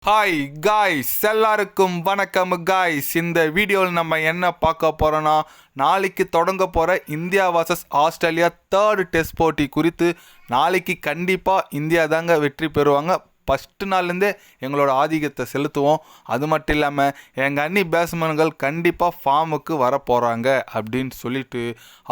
Hi guys, எல்லாருக்கும் வணக்கம் guys. இந்த வீடியோவில் நம்ம என்ன பார்க்க போகிறோன்னா, நாளைக்கு தொடங்க போகிற India versus Australia third test போட்டி குறித்து. நாளைக்கு கண்டிப்பாக இந்தியா தாங்க வெற்றி பெறுவாங்க. ஃபஸ்ட்டு நாள்லேருந்தே எங்களோட ஆதிக்கத்தை செலுத்துவோம். அது மட்டும் இல்லாமல் எங்கள் அண்ணி பேட்ஸ்மேன்கள் கண்டிப்பாக ஃபார்முக்கு வர போகிறாங்க அப்படின்னு சொல்லிட்டு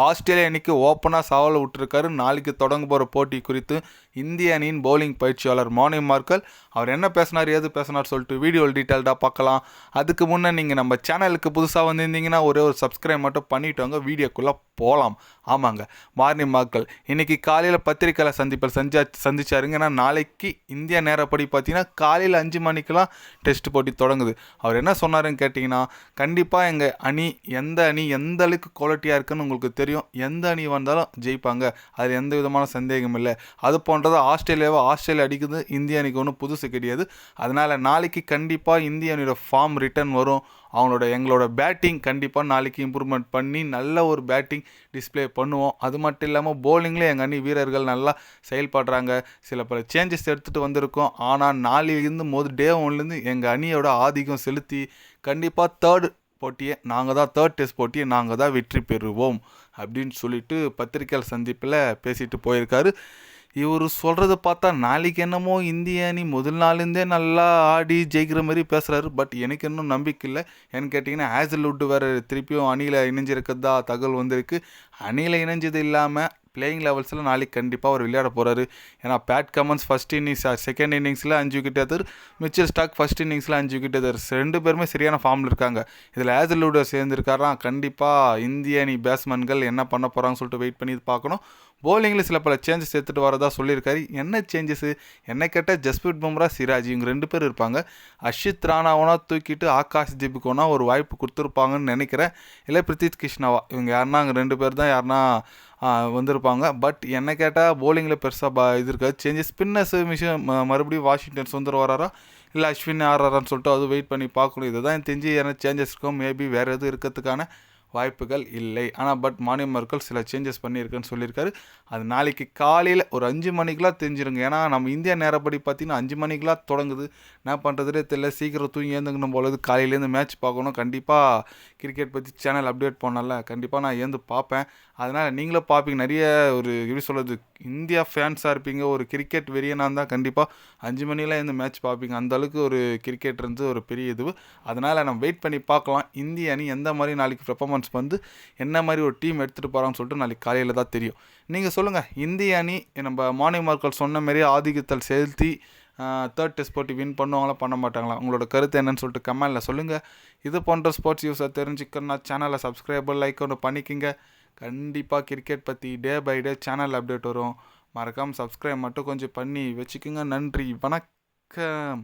ஆஸ்திரேலியா அணிக்கு ஓப்பனாக சவால் விட்டுருக்காரு. நாளைக்கு தொடங்க போகிற போட்டி குறித்து இந்திய அணியின் பவுலிங் பயிற்சியாளர் மார்னி மார்க்கல் அவர் என்ன பேசினார், ஏது பேசினார் சொல்லிட்டு வீடியோவில் டீட்டெயில்டாக பார்க்கலாம். அதுக்கு முன்னே நீங்கள் நம்ம சேனலுக்கு புதுசாக வந்திருந்தீங்கன்னா ஒரே ஒரு சப்ஸ்கிரைப் மட்டும் பண்ணிவிட்டு வாங்க, வீடியோக்குள்ளே போகலாம். ஆமாங்க, மார்னி மார்க்கல் இன்றைக்கி காலையில் பத்திரிக்கையாளர் சந்திப்பில் சந்திச்சாருங்க. ஏன்னா நாளைக்கு இந்தியா நேரப்படி பார்த்தீங்கன்னா காலையில் 5 மணிக்கெலாம் டெஸ்ட் போட்டி தொடங்குது. அவர் என்ன சொன்னாருன்னு கேட்டிங்கன்னா, கண்டிப்பாக எங்கள் அணி எந்த அளவுக்கு குவாலிட்டியாக இருக்குன்னு உங்களுக்கு தெரியும். எந்த அணி வந்தாலும் ஜெயிப்பாங்க, அதில் எந்த விதமான சந்தேகம் இல்லை. அது போன்றது ஆஸ்திரேலியா அடிக்குது, இந்திய அணிக்கு ஒன்றும் புதுசு கிடையாது. அதனால் நாளைக்கு கண்டிப்பாக இந்திய அணியோட ஃபார்ம் ரிட்டர்ன் வரும். எங்களோட பேட்டிங் கண்டிப்பாக நாளைக்கு இம்ப்ரூவ்மெண்ட் பண்ணி நல்ல ஒரு பேட்டிங் டிஸ்பிளே பண்ணுவோம். அது மட்டும் இல்லாமல் போலிங்லேயே எங்கள் அணி வீரர்கள் நல்லா செயல்படுறாங்க. பல சேஞ்சஸ் எடுத்துகிட்டு வந்திருக்கோம். ஆனால் நாளையிலேருந்து டே 1லேருந்து எங்கள் அணியோட ஆதிக்கம் செலுத்தி கண்டிப்பாக தேர்ட் டெஸ்ட் போட்டியை நாங்கள் தான் வெற்றி பெறுவோம் அப்படின்னு சொல்லிட்டு பத்திரிகையாளர் சந்திப்பில் பேசிட்டு போயிருக்காரு. இவர் சொல்கிறத பார்த்தா நாளைக்கு என்னமோ இந்திய அணி முதல் நாள்லேருந்தே நல்லா ஆடி ஜெயிக்கிற மாதிரி பேசுகிறாரு. பட் எனக்கு இன்னும் நம்பிக்கை இல்லை. ஏன்னு கேட்டிங்கன்னா, ஹேசல்வுட் வேறு திருப்பியும் அணியில் இணைஞ்சிருக்கிறதா தகவல் வந்திருக்கு. அணியில் இணைஞ்சது இல்லாமல் பிளேயிங் லெவல்ஸில் நாளைக்கு கண்டிப்பாக அவர் விளையாட போகிறாரு. ஏன்னா பேட் கமன்ஸ் செகண்ட் இன்னிங்ஸில் 5 விக்கெட் எடுத்தார். மிச்சல் ஸ்டார்க் ஃபஸ்ட் இன்னிங்ஸில் 5 விக்கெட் எடுத்தார். 2 பேருமே சரியான ஃபார்மில் இருக்காங்க. இதில் ஹேசல்வுட் சேர்ந்துருக்காராம். கண்டிப்பாக இந்திய அணி பேட்ஸ்மேன்கள் என்ன பண்ண போகிறாங்கன்னு சொல்லிட்டு வெயிட் பண்ணி பார்க்கணும். போலிங்கில் பல சேஞ்சஸ் எடுத்துகிட்டு வரதா சொல்லியிருக்காரு. என்ன சேஞ்சஸு என்ன கேட்டால், ஜஸ்பிரீத் பும்ரா, சிராஜ் இவங்க 2 பேர் இருப்பாங்க. அஷித் ராணாவனா தூக்கிட்டு ஆகாஷ் தீபுக்கோனா ஒரு வாய்ப்பு கொடுத்துருப்பாங்கன்னு நினைக்கிறேன். இல்லை பிரித்தித் கிருஷ்ணாவா, இவங்க யாருன்னா அங்கே 2 பேர் தான் யாருன்னா வந்திருப்பாங்க. பட் என்ன கேட்டால் போலிங்கில் பெருசாக இது இருக்காது சேஞ்சஸ். ஸ்பின்னர்ஸ் மறுபடியும் வாஷிங்டன் சுந்தர் வராரா இல்லை அஸ்வின் ஆறாரான்னு சொல்லிட்டு அது வெயிட் பண்ணி பார்க்கணும். இதை தான் தெரிஞ்சு என்ன சேஞ்சஸ் இருக்கும். மேபி வேறு எதுவும் இருக்கிறதுக்கான வாய்ப்புகள் இல்லை. ஆனால் மார்னி மார்க்கல் சில சேஞ்சஸ் பண்ணியிருக்குன்னு சொல்லியிருக்காரு. அது நாளைக்கு காலையில் ஒரு 5 மணிக்கெலாம் தெரிஞ்சிருங்க. ஏன்னா நம்ம இந்தியா நேரப்படி பார்த்திங்கன்னா 5 மணிக்கெலாம் தொடங்குது. என்ன பண்ணுறதுனே தெரியல. சீக்கிரம் தூங்கி ஏந்துக்கணும் போலது. காலையிலேருந்து மேட்ச் பார்க்கணும். கண்டிப்பாக கிரிக்கெட் பற்றி சேனல் அப்டேட் பண்ணல. கண்டிப்பாக நான் ஏந்து பார்ப்பேன். அதனால் நீங்களும் பார்ப்பீங்க. நிறைய ஒரு எப்படி சொல்கிறது, இந்தியா ஃபேன்ஸாக இருப்பீங்க. ஒரு கிரிக்கெட் வெறியனாக இருந்தால் கண்டிப்பாக 5 மணிலாம் இந்த மேட்ச் பார்ப்பீங்க. அந்தளவுக்கு ஒரு கிரிக்கெட் இருந்து ஒரு பெரிய இது. அதனால் நம்ம வெயிட் பண்ணி பார்க்கலாம். இந்திய அணி எந்த மாதிரி நாளைக்கு பெர்ஃபார்மன்ஸ் வந்து என்ன மாதிரி ஒரு டீம் எடுத்துகிட்டு போகிறான்னு சொல்லிட்டு நாளைக்கு காலையில் தான் தெரியும். நீங்கள் சொல்லுங்கள், இந்திய அணி நம்ம மார்னி மார்க்கல் சொன்ன மாதிரி ஆதிக்கத்தில் செலுத்தி தேர்ட் டெஸ்ட் போட்டி வின் பண்ணுவாங்களா பண்ண மாட்டாங்களா? உங்களோட கருத்து என்னன்னு சொல்லிட்டு கமெண்டில் சொல்லுங்கள். இது போன்ற ஸ்போர்ட்ஸ் நியூஸை தெரிஞ்சுக்கணும்னா சேனலை சப்ஸ்கிரைபர் லைக் ஒன்று பண்ணிக்கிங்க. கண்டிப்பாக கிரிக்கெட் பற்றி day by day channel update வரும். மறக்காமல் சப்ஸ்கிரைப் மட்டும் கொஞ்சம் பண்ணி வச்சுக்கோங்க. நன்றி, வணக்கம்.